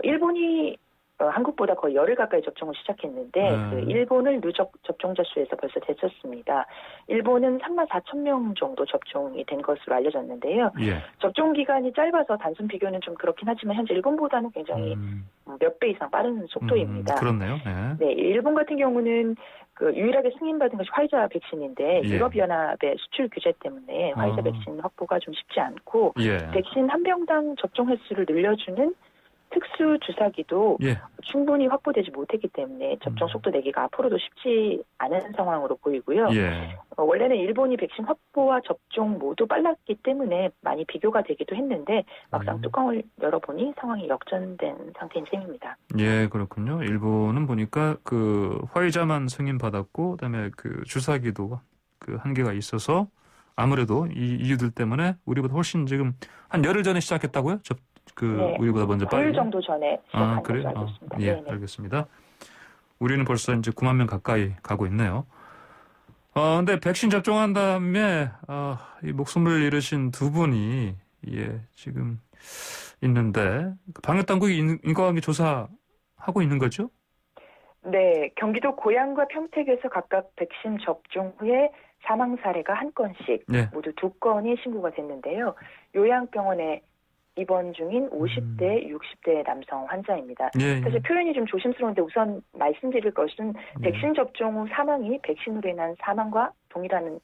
일본이 한국보다 거의 열흘 가까이 접종을 시작했는데 일본을 누적 접종자 수에서 벌써 제쳤습니다. 일본은 3만 4천 명 정도 접종이 된 것으로 알려졌는데요. 접종 기간이 짧아서 단순 비교는 좀 그렇긴 하지만 현재 일본보다는 굉장히 몇 배 이상 빠른 속도입니다. 그렇네요. 네, 일본 같은 경우는 유일하게 승인받은 것이 화이자 백신인데 유럽연합의 수출 규제 때문에 화이자 백신 확보가 좀 쉽지 않고 백신 한 병당 접종 횟수를 늘려주는 특수 주사기도 충분히 확보되지 못했기 때문에 접종 속도 내기가 앞으로도 쉽지 않은 상황으로 보이고요. 원래는 일본이 백신 확보와 접종 모두 빨랐기 때문에 많이 비교가 되기도 했는데 막상 뚜껑을 열어보니 상황이 역전된 상태인 셈입니다. 예, 그렇군요. 일본은 보니까 화이자만 승인받았고 그다음에 주사기도 한계가 있어서 아무래도 이 이유들 때문에 우리보다 훨씬 지금 한 열흘 전에 시작했다고요? 우리보다 먼저 빨리. 9일 정도 전에 시작한 것으로 알고 있습니다. 예, 알겠습니다. 우리는 벌써 이제 9만 명 가까이 가고 있네요. 근데 백신 접종한 다음에 이 목숨을 잃으신 두 분이 지금 있는데 방역 당국이 인과관계 조사하고 있는 거죠? 네, 경기도 고양과 평택에서 각각 백신 접종 후에 사망 사례가 한 건씩 모두 2건이 신고가 됐는데요. 요양병원에 입원 중인 50대, 60대 남성 환자입니다. 사실 표현이 좀 조심스러운데 우선 말씀드릴 것은 백신 접종 후 사망이 백신으로 인한 사망과 동일한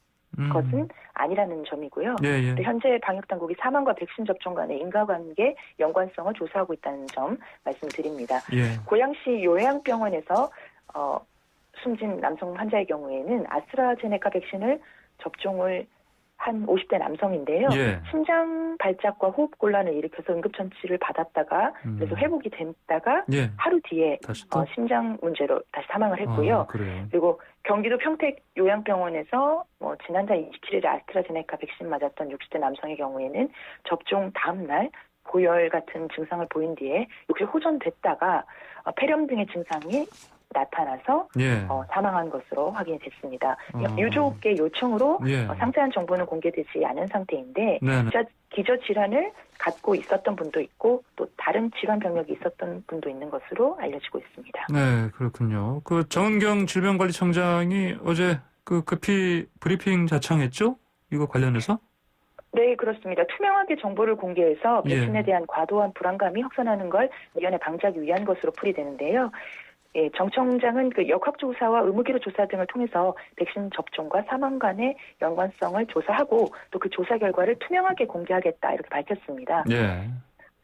것은 아니라는 점이고요. 현재 방역당국이 사망과 백신 접종 간의 인과관계 연관성을 조사하고 있다는 점 말씀드립니다. 고양시 요양병원에서 숨진 남성 환자의 경우에는 아스트라제네카 백신을 접종을 한 50대 남성인데요. 심장 발작과 호흡 곤란을 일으켜서 응급처치를 받았다가 그래서 회복이 됐다가 하루 뒤에 심장 문제로 다시 사망을 했고요. 그리고 경기도 평택 요양병원에서 지난달 27일에 아스트라제네카 백신 맞았던 60대 남성의 경우에는 접종 다음 날 고열 같은 증상을 보인 뒤에 역시 호전됐다가 폐렴 등의 증상이 나타나서 사망한 것으로 확인이 됐습니다. 유족의 요청으로 상세한 정보는 공개되지 않은 상태인데 기저질환을 갖고 있었던 분도 있고 또 다른 질환 병력이 있었던 분도 있는 것으로 알려지고 있습니다. 네, 그렇군요. 정은경 질병관리청장이 어제 급히 브리핑 자청했죠? 이거 관련해서? 네, 그렇습니다. 투명하게 정보를 공개해서 백신에 대한 과도한 불안감이 확산하는 걸 미연에 방지하기 위한 것으로 풀이되는데요. 정 청장은 역학조사와 의무기록 조사 등을 통해서 백신 접종과 사망 간의 연관성을 조사하고 또 그 조사 결과를 투명하게 공개하겠다 이렇게 밝혔습니다.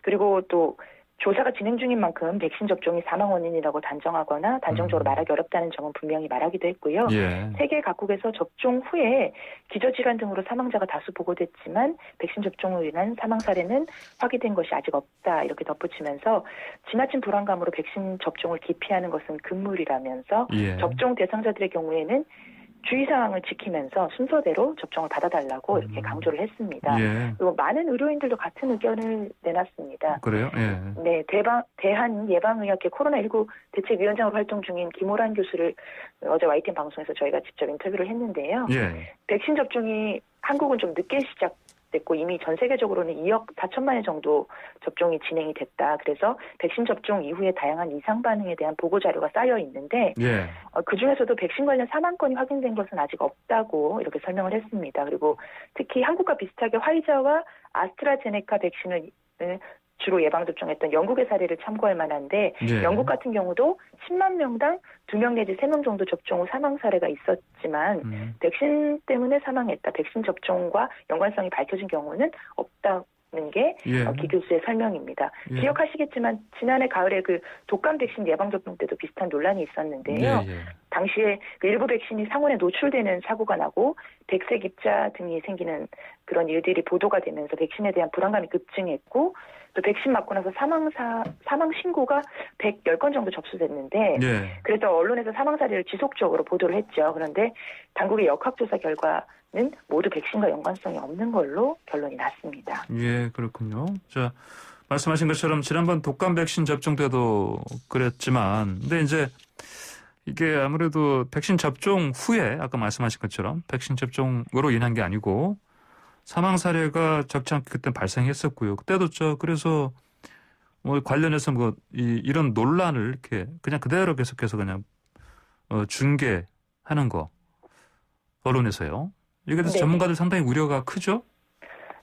그리고 또 조사가 진행 중인 만큼 백신 접종이 사망 원인이라고 단정하거나 단정적으로 말하기 어렵다는 점은 분명히 말하기도 했고요. 예. 세계 각국에서 접종 후에 기저질환 등으로 사망자가 다수 보고됐지만 백신 접종으로 인한 사망 사례는 확인된 것이 아직 없다 이렇게 덧붙이면서 지나친 불안감으로 백신 접종을 기피하는 것은 금물이라면서 예. 접종 대상자들의 경우에는 주의사항을 지키면서 순서대로 접종을 받아달라고 이렇게 강조를 했습니다. 예. 그리고 많은 의료인들도 같은 의견을 내놨습니다. 그래요? 예. 네, 대한예방의학회 코로나19 대책위원장으로 활동 중인 김호란 교수를 어제 YTN 방송에서 저희가 직접 인터뷰를 했는데요. 예. 백신 접종이 한국은 좀 늦게 시작됐고 이미 전 세계적으로는 2억 4천만 회 정도 접종이 진행이 됐다. 그래서 백신 접종 이후에 다양한 이상 반응에 대한 보고 자료가 쌓여 있는데 예. 그중에서도 백신 관련 사망건이 확인된 것은 아직 없다고 이렇게 설명을 했습니다. 그리고 특히 한국과 비슷하게 화이자와 아스트라제네카 백신을 주로 예방접종했던 영국의 사례를 참고할 만한데 예. 영국 같은 경우도 10만 명당 2명 내지 3명 정도 접종 후 사망 사례가 있었지만 백신 때문에 사망했다. 백신 접종과 연관성이 밝혀진 경우는 없다는 게 예. 기 교수의 설명입니다. 예. 기억하시겠지만 지난해 가을에 그 독감 백신 예방접종 때도 비슷한 논란이 있었는데요. 예. 당시에 그 일부 백신이 상온에 노출되는 사고가 나고 백색 입자 등이 생기는 그런 일들이 보도가 되면서 백신에 대한 불안감이 급증했고 또 백신 맞고 나서 사망 신고가 110건 정도 접수됐는데 예. 그래서 언론에서 사망 사례를 지속적으로 보도를 했죠. 그런데 당국의 역학조사 결과는 모두 백신과 연관성이 없는 걸로 결론이 났습니다. 예, 그렇군요. 자, 말씀하신 것처럼 지난번 독감 백신 접종 때도 그랬지만 근데 이제 이게 아무래도 백신 접종 후에 아까 말씀하신 것처럼 백신 접종으로 인한 게 아니고 사망 사례가 적지 않게 그때 발생했었고요. 그때도 그래서 뭐 관련해서 이런 논란을 이렇게 그냥 그대로 계속해서 그냥 중계하는 거 언론에서요. 이게 대해서 네. 전문가들 상당히 우려가 크죠?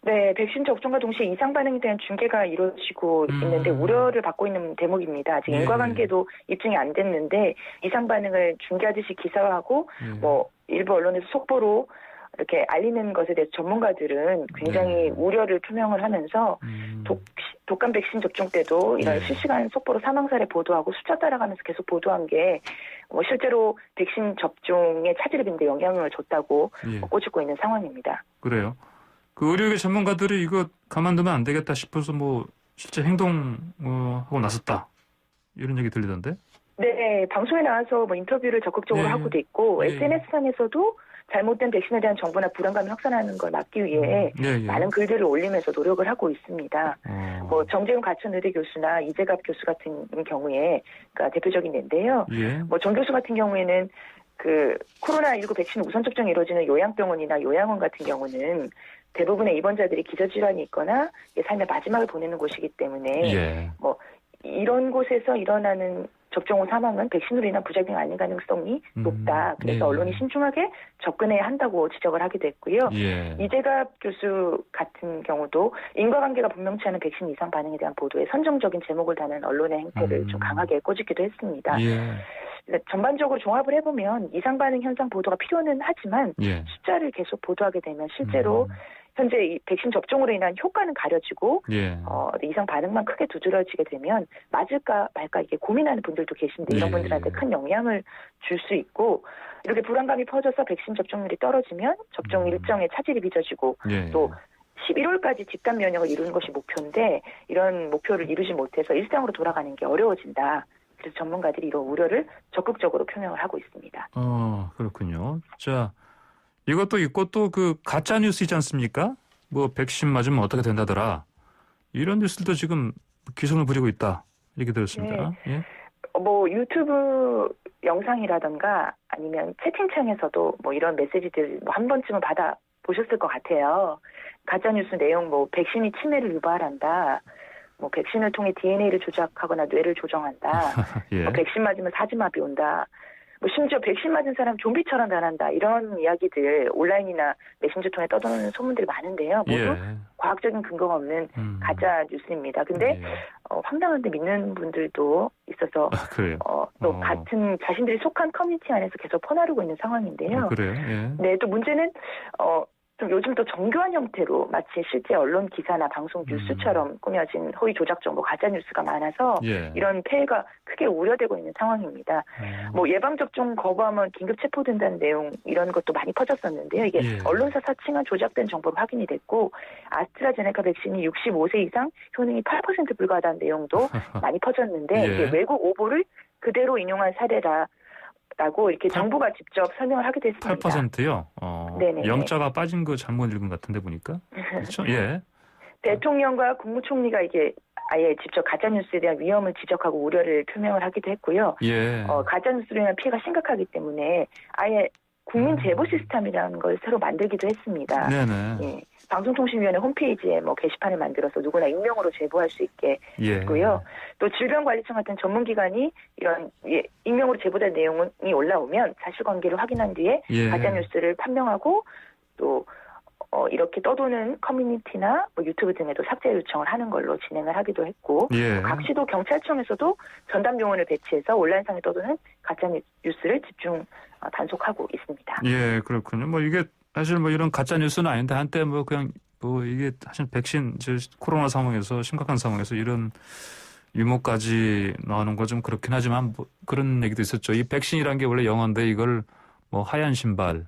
네, 백신 접종과 동시에 이상 반응에 대한 중계가 이루어지고 있는데 우려를 받고 있는 대목입니다. 아직 예. 인과관계도 입증이 안 됐는데 이상 반응을 중계하듯이 기사화하고 뭐 일부 언론에서 속보로 이렇게 알리는 것에 대해서 전문가들은 굉장히 우려를 표명을 하면서 독감 백신 접종 때도 이런 실시간 속보로 사망 사례 보도하고 숫자 따라가면서 계속 보도한 게 뭐 실제로 백신 접종의 차질을 빚는 데 영향을 줬다고 꼬집고 있는 상황입니다. 그래요. 그 의료계 전문가들이 이거 가만두면 안 되겠다 싶어서 뭐 실제 행동하고 나섰다 이런 얘기 들리던데? 네, 방송에 나와서 뭐 인터뷰를 적극적으로 하고도 있고 SNS상에서도 잘못된 백신에 대한 정보나 불안감이 확산하는 걸 막기 위해 많은 글들을 올리면서 노력을 하고 있습니다. 뭐 정재훈 가천의대 교수나 이재갑 교수 같은 경우에 그러니까 대표적인 예인데요. 뭐 정 교수 같은 경우에는 그 코로나19 백신 우선 접종이 이루어지는 요양병원이나 요양원 같은 경우는 대부분의 입원자들이 기저질환이 있거나 삶의 마지막을 보내는 곳이기 때문에 뭐 이런 곳에서 일어나는 접종 후 사망은 백신으로 인한 부작용이 아닌 가능성이 높다. 그래서 언론이 신중하게 접근해야 한다고 지적을 하기도 했고요. 이재갑 교수 같은 경우도 인과관계가 분명치 않은 백신 이상 반응에 대한 보도에 선정적인 제목을 다는 언론의 행태를 좀 강하게 꼬집기도 했습니다. 전반적으로 종합을 해보면 이상 반응 현상 보도가 필요는 하지만 숫자를 계속 보도하게 되면 실제로 현재 이 백신 접종으로 인한 효과는 가려지고 이상 반응만 크게 두드러지게 되면 맞을까 말까 이게 고민하는 분들도 계신데 이런 분들한테 큰 영향을 줄 수 있고 이렇게 불안감이 퍼져서 백신 접종률이 떨어지면 접종 일정에 차질이 빚어지고 또 11월까지 집단 면역을 이루는 것이 목표인데 이런 목표를 이루지 못해서 일상으로 돌아가는 게 어려워진다. 그래서 전문가들이 이런 우려를 적극적으로 표명을 하고 있습니다. 그렇군요. 자, 이것도 있고 또 그 가짜 뉴스이지 않습니까? 뭐 백신 맞으면 어떻게 된다더라. 이런 뉴스도 지금 기승을 부리고 있다. 얘기 들었습니다. 뭐 유튜브 영상이라던가 아니면 채팅창에서도 뭐 이런 메시지들 뭐 한 번쯤은 받아 보셨을 것 같아요. 가짜 뉴스 내용 뭐 백신이 치매를 유발한다. 뭐 백신을 통해 DNA를 조작하거나 뇌를 조정한다. 뭐 백신 맞으면 사지마비 온다. 뭐 심지어 백신 맞은 사람 좀비처럼 변한다. 이런 이야기들 온라인이나 메신저 통해 떠도는 소문들이 많은데요. 모두 과학적인 근거가 없는 가짜 뉴스입니다. 근데 황당한데 믿는 분들도 있어서 또 같은 자신들이 속한 커뮤니티 안에서 계속 퍼나르고 있는 상황인데요. 그래요? 네, 또 문제는 좀 요즘 또 정교한 형태로 마치 실제 언론 기사나 방송 뉴스처럼 꾸며진 허위 조작 정보, 가짜 뉴스가 많아서 이런 폐해가 크게 우려되고 있는 상황입니다. 뭐 예방 접종 거부하면 긴급 체포된다는 내용 이런 것도 많이 퍼졌었는데요. 이게 언론사 사칭한 조작된 정보로 확인이 됐고 아스트라제네카 백신이 65세 이상 효능이 8% 불과하다는 내용도 많이 퍼졌는데 이게 외국 오보를 그대로 인용한 사례라. 라고 이렇게 정부가 직접 설명을 하기도 했습니다. 8%요? 영자가 빠진 거 잘못 읽은 것 같은데 보니까. 그렇죠? 예. 대통령과 국무총리가 이게 아예 직접 가짜뉴스에 대한 위험을 지적하고 우려를 표명을 하기도 했고요. 가짜뉴스로 인한 피해가 심각하기 때문에 아예 국민 제보 시스템이라는 걸 새로 만들기도 했습니다. 예. 방송통신위원회 홈페이지에 뭐 게시판을 만들어서 누구나 익명으로 제보할 수 있게 했고요. 또 질병관리청 같은 전문기관이 이런 익명으로 제보된 내용이 올라오면 사실관계를 확인한 뒤에 가짜뉴스를 판명하고 또 이렇게 떠도는 커뮤니티나 뭐 유튜브 등에도 삭제 요청을 하는 걸로 진행을 하기도 했고 각시도 경찰청에서도 전담 요원을 배치해서 온라인상에 떠도는 가짜뉴스를 집중 단속하고 있습니다. 예, 그렇군요. 뭐 이게 사실 뭐 이런 가짜 뉴스는 아닌데 한때 뭐 그냥 뭐 이게 사실 백신 코로나 상황에서 심각한 상황에서 이런 유머까지 나오는 거 좀 그렇긴 하지만 뭐 그런 얘기도 있었죠. 이 백신이란 게 원래 영어인데 이걸 뭐 하얀 신발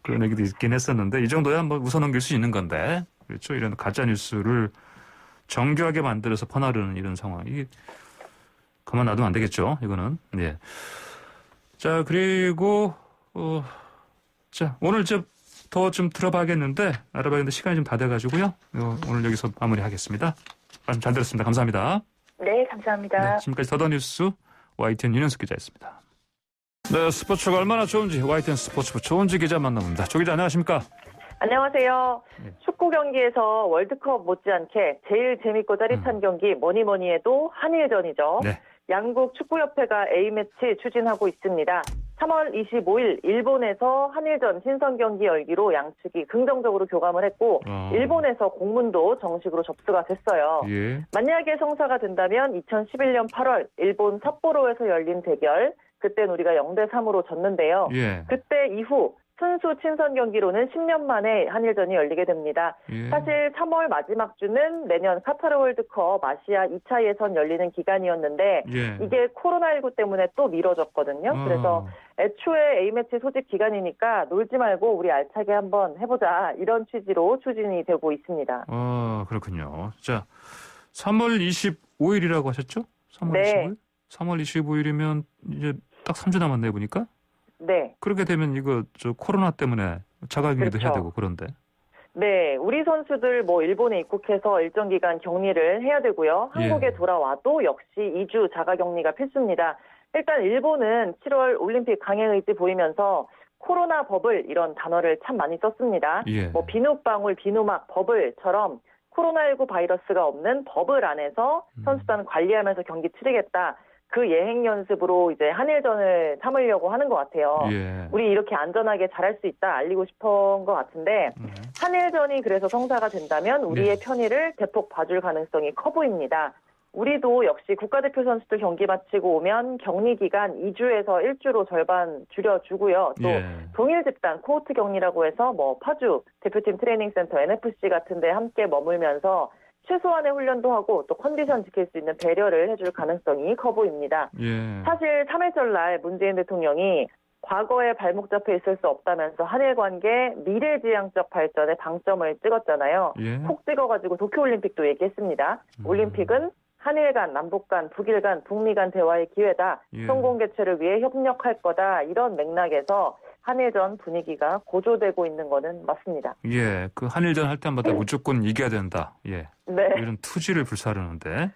그런 얘기도 있긴 했었는데 이 정도야 뭐 웃어넘길 수 있는 건데 그렇죠. 이런 가짜 뉴스를 정교하게 만들어서 퍼나르는 이런 상황이 가만 놔두면 안 되겠죠. 이거는. 네. 자 그리고 자, 오늘 더 좀 들어봐야겠는데, 알아봐야겠는데 시간이 좀 다 돼가지고요. 오늘 여기서 마무리하겠습니다. 말씀 잘 들었습니다. 감사합니다. 네, 감사합니다. 네, 지금까지 더더뉴스 YTN 윤현숙 기자였습니다. 네, 스포츠가 얼마나 좋은지 YTN 스포츠부 조은지 기자 만나봅니다. 조 기자 안녕하십니까? 안녕하세요. 축구 경기에서 월드컵 못지않게 제일 재밌고 짜릿한 경기 뭐니 해도 한일전이죠. 네. 양국 축구협회가 A매치 추진하고 있습니다. 3월 25일 일본에서 한일전 친선 경기 열기로 양측이 긍정적으로 교감을 했고 일본에서 공문도 정식으로 접수가 됐어요. 만약에 성사가 된다면 2011년 8월 일본 삿포로에서 열린 대결 그땐 우리가 0대3으로 졌는데요. 그때 이후 순수 친선 경기로는 10년 만에 한일전이 열리게 됩니다. 사실 3월 마지막 주는 내년 카타르 월드컵 아시아 2차 예선 열리는 기간이었는데 이게 코로나19 때문에 또 미뤄졌거든요. 그래서 애초에 A매치 소집 기간이니까 놀지 말고 우리 알차게 한번 해보자 이런 취지로 추진이 되고 있습니다. 그렇군요. 자, 3월 25일이라고 하셨죠? 3월 25일? 3월 25일이면 이제 딱 3주 남았네 보니까? 네. 그렇게 되면 이거 코로나 때문에 자가격리도 해야 되고 그런데. 네. 우리 선수들 일본에 입국해서 일정 기간 격리를 해야 되고요. 한국에 돌아와도 역시 2주 자가격리가 필수입니다. 일단 일본은 7월 올림픽 강행 의지 보이면서 코로나 버블 이런 단어를 참 많이 썼습니다. 비눗방울, 비누막, 버블처럼 코로나19 바이러스가 없는 버블 안에서 선수단 관리하면서 경기 치르겠다. 그 예행 연습으로 이제 한일전을 삼으려고 하는 것 같아요. 우리 이렇게 안전하게 잘할 수 있다 알리고 싶은 것 같은데 한일전이 그래서 성사가 된다면 우리의 편의를 대폭 봐줄 가능성이 커 보입니다. 우리도 역시 국가대표 선수들 경기 마치고 오면 격리 기간 2주에서 1주로 절반 줄여주고요. 또 동일 집단 코호트 격리라고 해서 파주 대표팀 트레이닝센터 NFC 같은 데 함께 머물면서 최소한의 훈련도 하고 또 컨디션 지킬 수 있는 배려를 해줄 가능성이 커 보입니다. 사실 3일절 날 문재인 대통령이 과거에 발목 잡혀 있을 수 없다면서 한일 관계 미래지향적 발전에 방점을 찍었잖아요. 콕 찍어가지고 도쿄올림픽도 얘기했습니다. 올림픽은 한일 간, 남북 간, 북일 간, 북미 간 대화의 기회다. 성공 개최를 위해 협력할 거다. 이런 맥락에서 한일전 분위기가 고조되고 있는 거는 맞습니다. 그 한일전 할 때마다 무조건 이겨야 된다. 이런 투지를 불사르는데.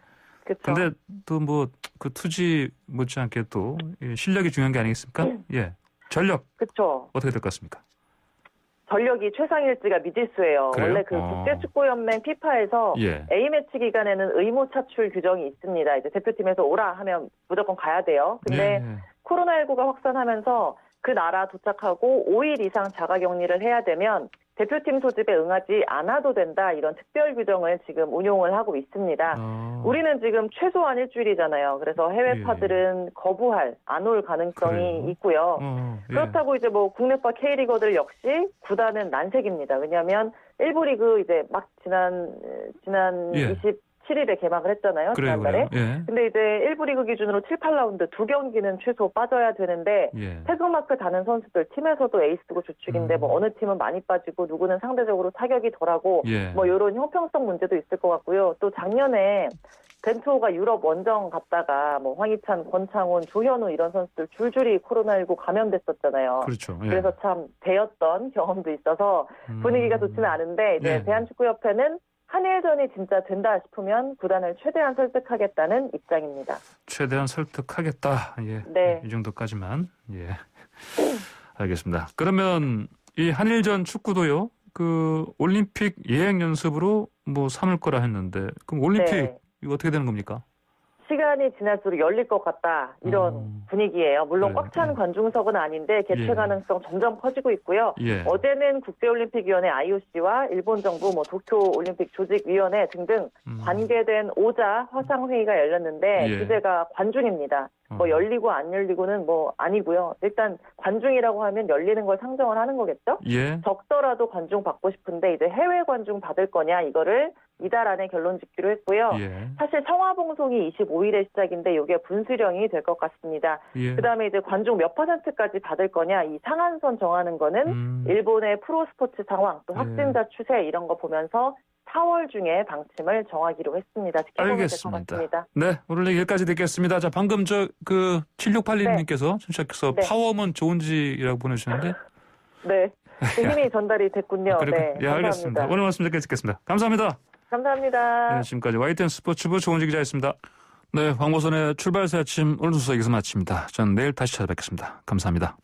근데 또 그 투지 못지않게 또 실력이 중요한 게 아니겠습니까? 전력. 그렇죠. 어떻게 될 것 같습니까? 전력이 최상일지가 미지수예요. 그래요? 원래 그 국제축구연맹 피파에서 A매치 기간에는 의무 차출 규정이 있습니다. 이제 대표팀에서 오라 하면 무조건 가야 돼요. 근데 코로나19가 확산하면서 그 나라 도착하고 5일 이상 자가격리를 해야 되면 대표팀 소집에 응하지 않아도 된다. 이런 특별 규정을 지금 운용을 하고 있습니다. 우리는 지금 최소한 일주일이잖아요. 그래서 해외파들은 거부할, 안 올 가능성이 그래요? 있고요. 그렇다고 이제 뭐 국내파 K리거들 역시 구단은 난색입니다. 왜냐하면 1부 리그 이제 막 지난 27일에 개막을 했잖아요. 지난달에. 근데 이제 1부 리그 기준으로 7, 8라운드 2경기는 최소 빠져야 되는데 태극마크 다는 선수들 팀에서도 에이스고 주축인데 뭐 어느 팀은 많이 빠지고 누구는 상대적으로 타격이 덜하고 뭐 이런 형평성 문제도 있을 것 같고요. 또 작년에 벤투호가 유럽 원정 갔다가 뭐 황희찬, 권창훈, 조현우 이런 선수들 줄줄이 코로나19 감염됐었잖아요. 그렇죠. 그래서 참 배웠던 경험도 있어서 분위기가 좋지는 않은데 이제 대한축구협회는 한일전이 진짜 된다 싶으면 구단을 최대한 설득하겠다는 입장입니다. 최대한 설득하겠다. 네. 이 정도까지만. 알겠습니다. 그러면 이 한일전 축구도요. 그 올림픽 예행 연습으로 뭐 삼을 거라 했는데 그럼 올림픽 이거 어떻게 되는 겁니까? 시간이 지날수록 열릴 것 같다. 이런 분위기예요. 물론 꽉 찬 관중석은 아닌데 개최 가능성 점점 커지고 있고요. 어제는 국제올림픽위원회 IOC와 일본 정부, 뭐 도쿄올림픽 조직위원회 등등 관계된 5자 화상회의가 열렸는데 주제가 관중입니다. 뭐 열리고 안 열리고는 뭐 아니고요. 일단 관중이라고 하면 열리는 걸 상정을 하는 거겠죠. 적더라도 관중 받고 싶은데 이제 해외 관중 받을 거냐 이거를 이달 안에 결론 짓기로 했고요. 사실 성화봉송이 25일에 시작인데 이게 분수령이 될 것 같습니다. 그다음에 이제 관중 몇 %까지 받을 거냐 이 상한선 정하는 거는 일본의 프로스포츠 상황 또 확진자 추세 이런 거 보면서 4월 중에 방침을 정하기로 했습니다. 지켜보면 될 것 같습니다. 네, 오늘 여기까지 듣겠습니다. 자, 방금 7681님께서 청취자께서 파워먼 좋은지라고 보내주셨는데. 네, 그 힘이 전달이 됐군요. 네, 알겠습니다. 오늘 말씀 듣겠습니다. 감사합니다. 감사합니다. 네, 지금까지 YTN 스포츠부 조은지 기자였습니다. 네, 황보선의 출발새 아침 오늘 순서 여기서 마칩니다. 저는 내일 다시 찾아뵙겠습니다. 감사합니다.